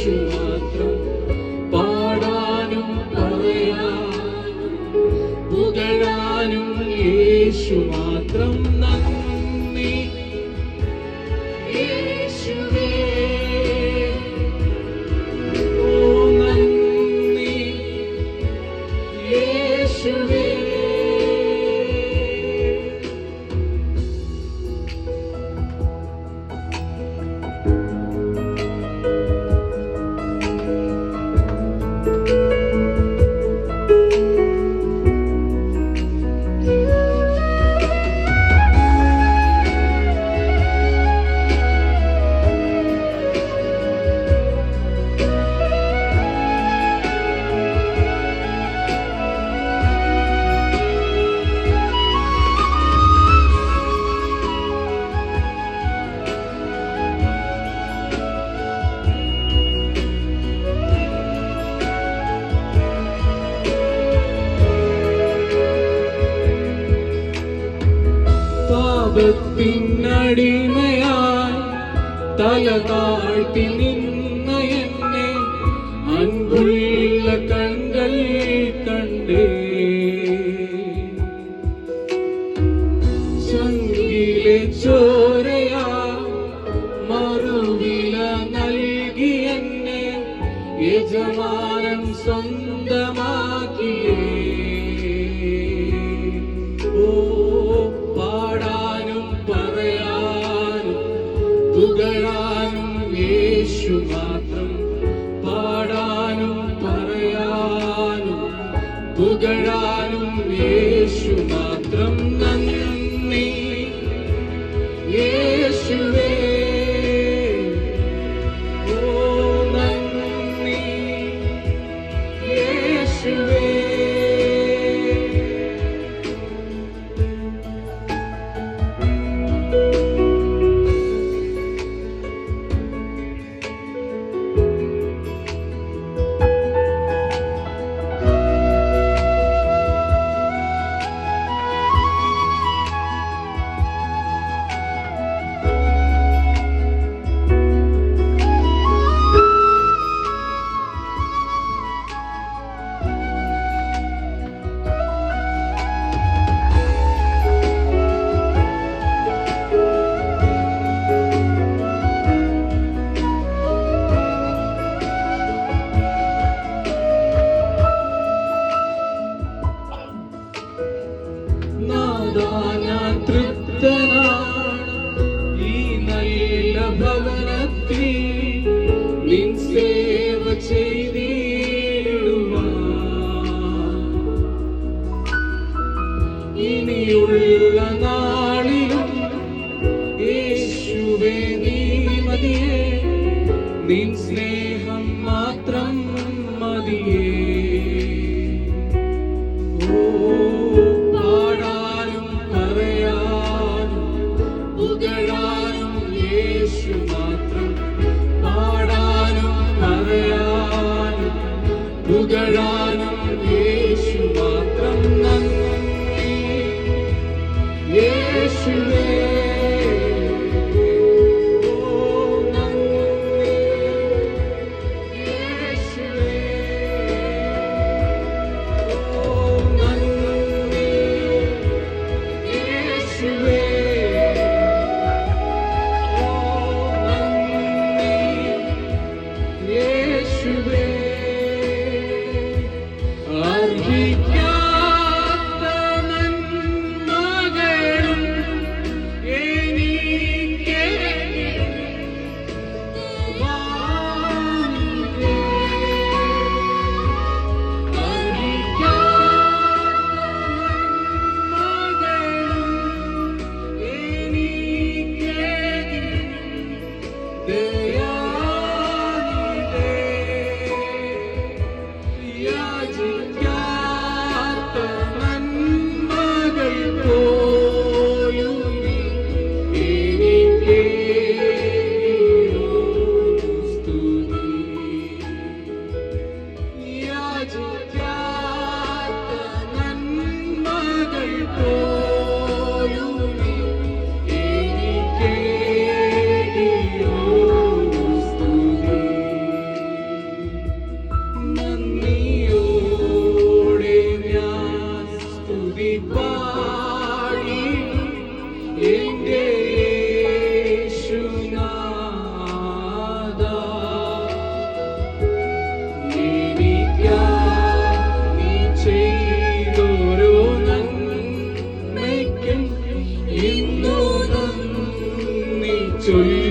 യേശു മാത്രം പാടാനും പറയാനും പുകഴാനും യേശു മാത്രം നന്ദി യേശുവേ ഓ നന്ദി യേശുവേ പാപത്തിനടിമയായി തല താഴ്ത്തി നിന്ന എന്നെ അൻപുള്ള കണ്ണുകൾ കണ്ടേ ചങ്കിലെ ചോരയാ മറുവില നൽകി എന്നെ യജമാനൻ സ്വന്തമാക്കിയേ പുകഴാനും യേശു മാത്രം പാടാനും പറയാനും പുകഴാനും യേശു മാത്രം നന്ദി യേശുവേ ഓ നന്ദി യേശുവേ ഞാൻ തൃപ്തനാണ് ഈ നല്ല ഭവനത്തിൽ നിൻ സേവ ചെയ്തിടുവാൻ ഇനിയുള്ള നാളിലും യേശുവേ നീ മതിയേ നിൻ സ്നേഹം മാത്രം മതിയേ പുകഴാനും യേശു മാത്രം പാടാനും പറയാനും പുകഴാനും യേശു മാത്രം നന്ദി യേശുവേ ഓ നന്ദി യേശുവേ ഓ നന്ദി യേശുവേ ഇന്നു നന്ദി ചൊല്ലി